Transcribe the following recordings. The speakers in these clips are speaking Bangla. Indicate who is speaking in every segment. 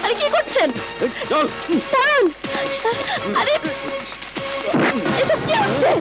Speaker 1: আরে কি করছেন? ছাড়ুন! আরে এসব কি হচ্ছে?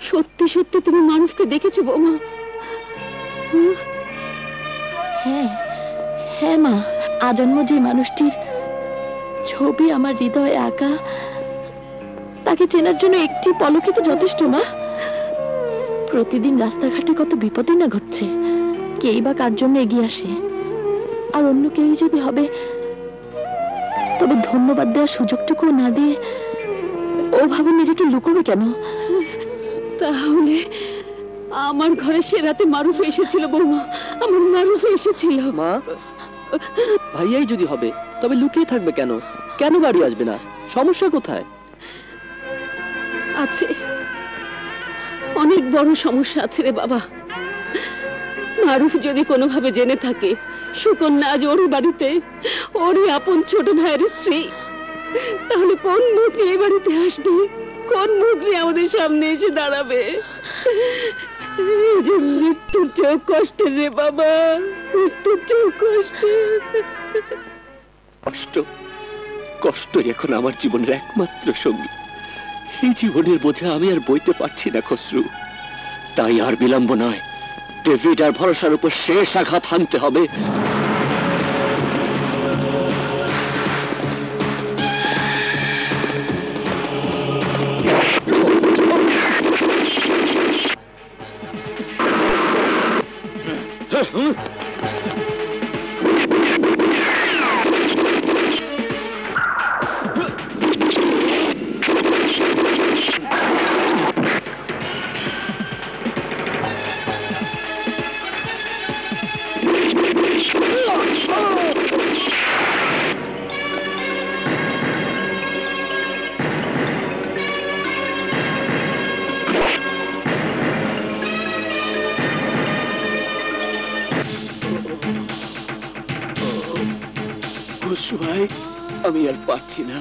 Speaker 1: সত্যি সত্যি তুমি মানুষকে দেখেছো বৌমা? হ্যাঁ হ্যাঁ মা, আজন্ম যে মানুষটির ছবি আমার হৃদয়ে আঁকা, তাকে চেনার জন্য একটি পলকে তো যথেষ্ট মা। প্রতিদিন রাস্তাঘাটে কত বিপদই না ঘটছে, কেই বা কার জন্য এগিয়ে আসে। আর অন্য কেউ যদি হবে, তবে ধন্যবাদ দেওয়ার সুযোগটুকু না দিয়ে ওভাবে নিজেকে লুকোবে কেন? তাহলে আমার ঘরে সে রাতে মারুফ এসেছিল বৌমা, আমার মারুফ এসেছিল।
Speaker 2: মা, ভাইয়াই যদি হবে তবে লুকিয়ে থাকবে কেন? কেন বাড়ি আসবে না? সমস্যা কোথায়?
Speaker 1: আছে, অনেক বড় সমস্যা আছে রে বাবা। মারুফ যদি কোনোভাবে জেনে থাকে সুকন্যা আজ ওর বাড়িতে, ওরই আপন ছোট ভাইয়ের স্ত্রী, তাহলে কোন মুখ নিয়ে বাড়িতে আসবে? কোন মুখ নিয়ে আমাদের সামনে এসে দাঁড়াবে? যে মৃত্যুর চেয়েও কষ্টের রে বাবা, মৃত্যুর চেয়েও কষ্টের।
Speaker 2: কষ্ট, কষ্টই এখন আমার জীবনের একমাত্র সঙ্গী। এই জীবনের বোঝা আমি আর বইতে পারছি না খসরু। তাই আর বিলম্ব নয়, ডেভিড আর ভরসার উপর শেষ আঘাত হানতে হবে। ভাই, আমি আর পারছি না।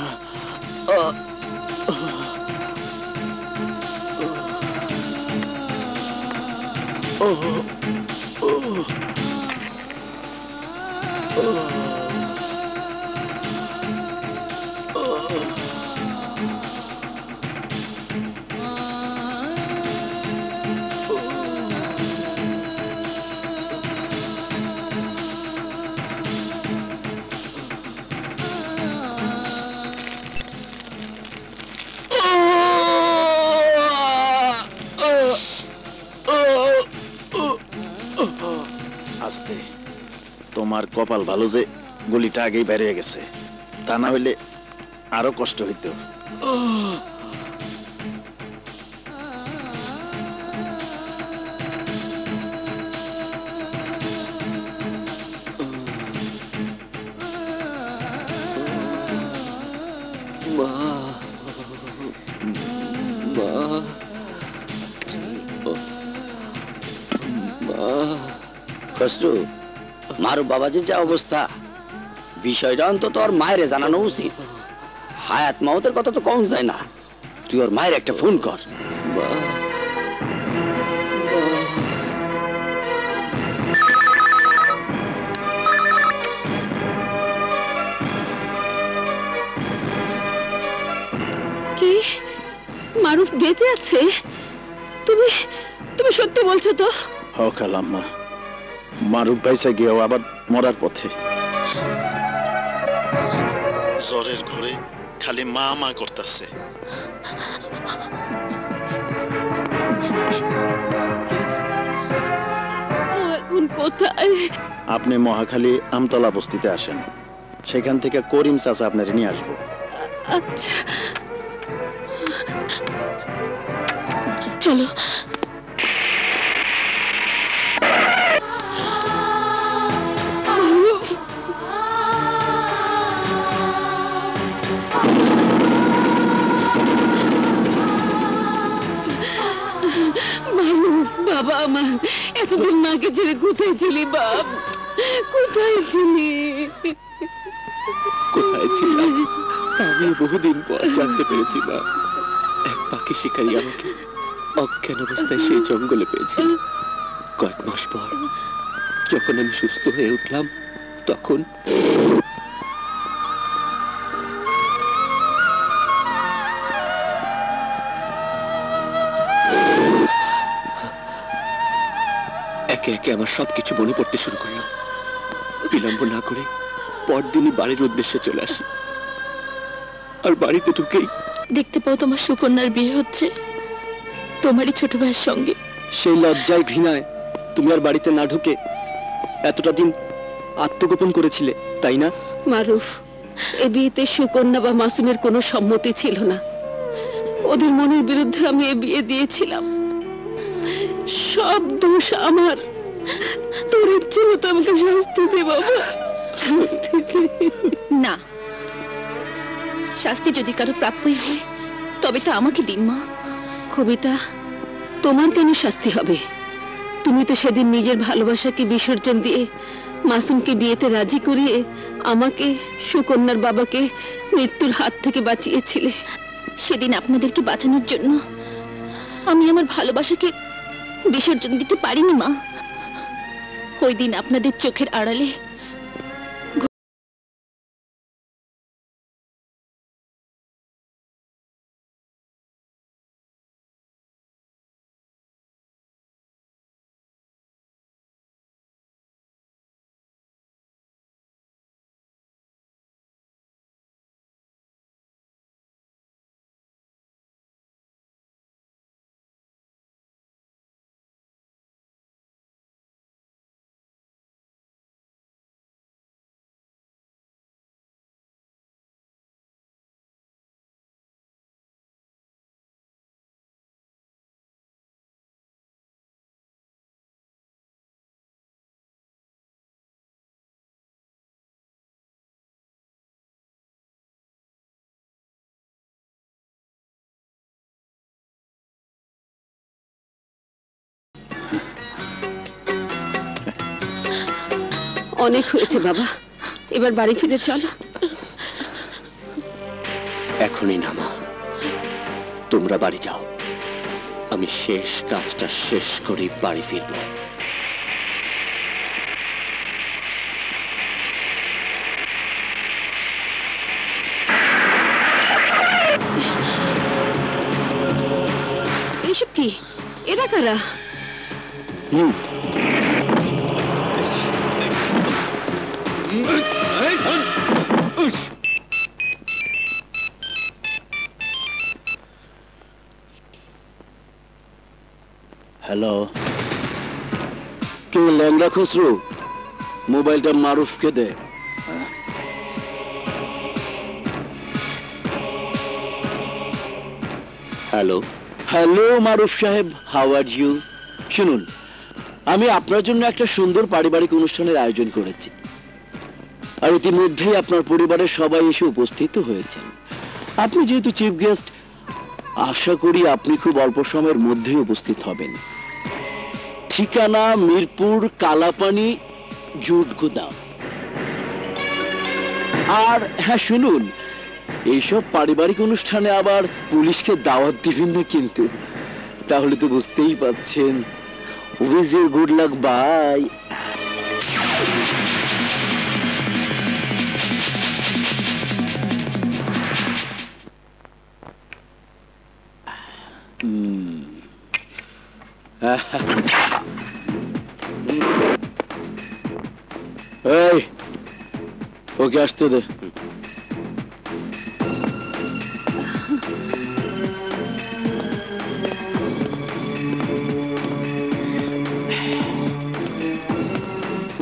Speaker 3: তোমার কপাল ভালো যে গুলিটা আগেই বের হয়ে গেছে, তা না হইলে আরো কষ্ট হইতো।
Speaker 2: খসরু, মারুফ বাবাজির যা অবস্থা, বিষয়টা অন্তত ওর মায়ের জানানো উচিত। হায়াত মাউতের কথা তো কম যায় না। তুই ওর মায়ের একটা ফোন কর।
Speaker 1: কি মারুফ বেঁচে আছে? তুমি তুমি সত্যি বলছো তো?
Speaker 3: হও খালাম্মা, মারুফ বাইসা গিয়েও আবার মরার পথে। জ্বরের ঘরে খালি মা মা করতেছে।
Speaker 1: এখন কোথায়?
Speaker 3: আপনি মহাখালী আমতলা বস্তিতে আসেন, সেখান থেকে করিম চাচা আপনার নিয়ে আসবো।
Speaker 1: আচ্ছা চলো। বাবা আমার, এতদিন মাকে ছেড়ে কোথায় ছিলি বাপ? কোথায় ছিলি?
Speaker 2: কোথায় ছিলাম আমি বহুদিন পর জানতে পেরেছি মা। এক পাখি শিকারী আমাকে অজ্ঞান অবস্থায় সেই জঙ্গলে পেয়েছিল। কয়েক মাস পর যখন আমি সুস্থ হয়ে উঠলাম, তখন একে একে আমার সবকিছু মনে পড়তে শুরু করলাম। বিলম্ব না করে পরদিনই বাড়ির উদ্দেশ্যে চলে আসি। আর বাড়িতে ঢুকেই
Speaker 1: দেখতে পাও তোমার সুকন্যার বিয়ে হচ্ছে তোমারই ছোট ভাইয়ের সঙ্গে।
Speaker 2: সেই লজ্জায় ঘৃণায় তুমি আর বাড়িতে না ঢুকে এতটা দিন আত্মগোপন করেছিলে, তাই না?
Speaker 1: মারুফ, এ বিয়েতে সুকন্যা বা মাসুমের কোনো সম্মতি ছিল না। ওদের মনের বিরুদ্ধে আমি এ বিয়ে দিয়েছিলাম। সব দোষ আমার। তোর ইচ্ছে হতো আমাকে শাস্তি দে বাবা, না। শাস্তি যদি কারো প্রাপ্যই হয় তবে তা আমাকে দিন মা। কবিতা, তোমার কেন শাস্তি হবে? তুমি তো সেদিন নিজের ভালোবাসাকে বিসর্জন দিয়ে মাসুমকে বিয়েতে রাজি করিয়ে আমাকে, সুকন্যার বাবাকে মৃত্যুর হাত থেকে বাঁচিয়েছিলে। সেদিন আপনাদেরকে বাঁচানোর জন্য আমি আমার ভালোবাসাকে বিসর্জন দিতে পারিনি মা। ওই দিন আপনাদের চোখের আড়ালে অনেক হয়েছে বাবা, এবার বাড়ি ফিরে চলো।
Speaker 2: এখনই না মা, তোমরা বাড়ি যাও। আমি শেষ কাজটা শেষ করে বাড়ি ফিরবো।
Speaker 1: এসব কি? এরা কারা?
Speaker 3: হ্যালো, কেউ ল্যাংড়া খুচরো? মোবাইলটা মারুফকে দে।
Speaker 2: হ্যালো।
Speaker 3: হ্যালো মারুফ সাহেব, হাউ আর ইউ? শুনুন, আমি আপনার জন্য একটা সুন্দর পারিবারিক অনুষ্ঠানের আয়োজন করেছি, আর ইতিমধ্যেই আপনার পরিবারের সবাই এসে উপস্থিত হয়েছেন। আপনি যেহেতু চিফ গেস্ট, আশা করি আপনি খুব অল্প সময়ের মধ্যেই উপস্থিত হবেন। ঠিকানা মিরপুর কালাপানি জুট গুদাম। আর হ্যাঁ শুনুন, এইসব পারিবারিক অনুষ্ঠানে আবার পুলিশকে দাওয়াত দিবেন না কিন্তু, তাহলে তো বুঝতেই পাচ্ছেন। With your good luck, bye. এই, ওকে আসতে দে।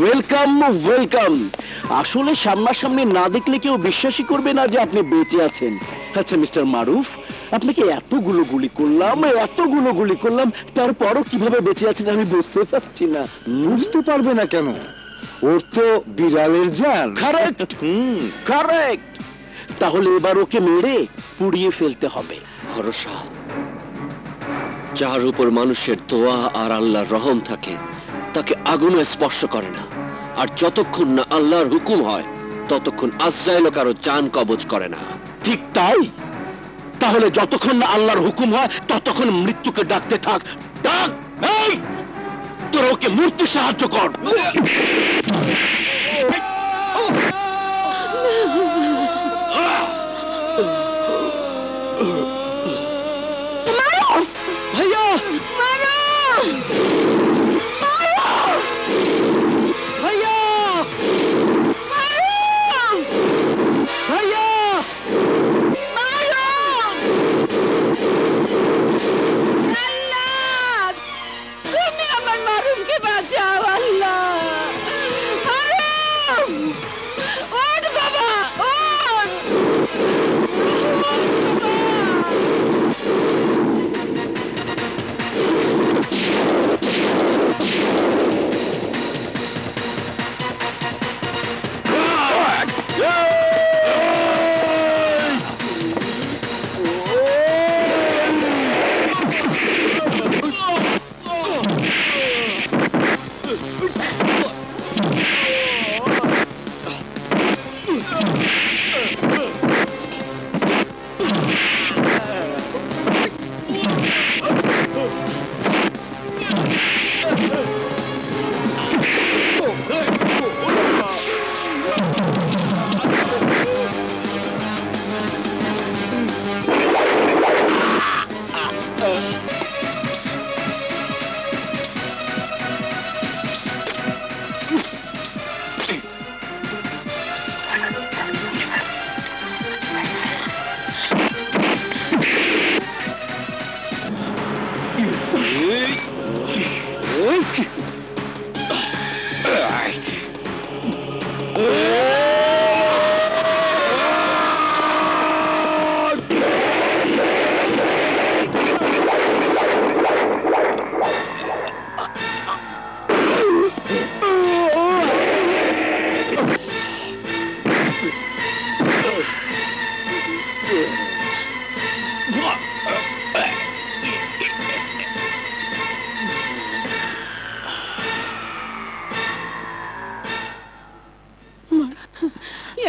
Speaker 3: Welcome welcome. আসলে সামনাসামনি না দেখলে কেউ বিশ্বাসই করবে না যে আপনি বেঁচে আছেন। আচ্ছা মিস্টার মারুফ, আপনাকে এতগুলো গুলি করলাম, তারপরও কিভাবে বেঁচে আছেন আমি বুঝতে পারছি না।
Speaker 4: বুঝতে পারবে না কেন? ওর তো বিড়ালের জান।
Speaker 3: Correct, correct. তাহলে এবার ওকে মেরে পুড়িয়ে ফেলতে হবে।
Speaker 2: ভরসা, যার উপর মানুষের দোয়া আর আল্লাহর রহম থাকে তাকে আগুনে স্পর্শ করে না, আর যতক্ষণ না আল্লাহর হুকুম হয় ততক্ষণ আজরাইলও কারো জান কবজ করে না।
Speaker 3: ঠিক তাই। তাহলে যতক্ষণ না আল্লাহর হুকুম হয় ততক্ষণ মৃত্যুকে ডাকতে থাক। ডাক, এই তোরা ওকে মরতে সাহায্য কর। ভাইয়া, ভাইয়া, ভাইয়া,
Speaker 1: তুমি আমার মারুমকে বাঁচাও আল্লাহ। ওঠ বাবা, ওঠ।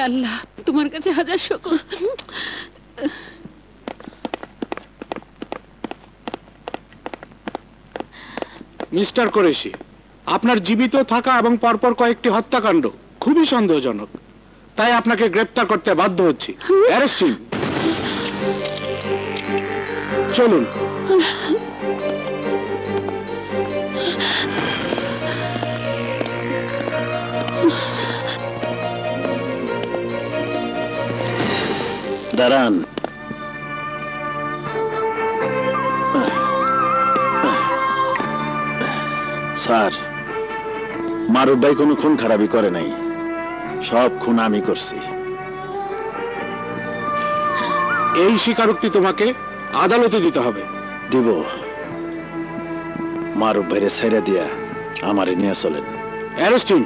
Speaker 1: আল্লাহ, তোমার কাছে হাজার শুকর।
Speaker 4: মিস্টার কুরেশি, আপনার জীবিত থাকা এবং পরপর কয়েকটি হত্যাকাণ্ড খুবই সন্দেহজনক, তাই আপনাকে গ্রেপ্তার করতে বাধ্য হচ্ছি। Arrest him. চলুন।
Speaker 3: দাঁড়ান। স্যার, মারুফ ভাই কোনো খুন খারাপি করে নাই, সব খুন আমি করছি।
Speaker 4: এই স্বীকারোক্তি তোমাকে আদালতে দিতে হবে।
Speaker 3: দিব। মারুফ ভাইরে ছেড়ে দিয়া আমারে নিয়ে চলেন।
Speaker 4: Arrest him.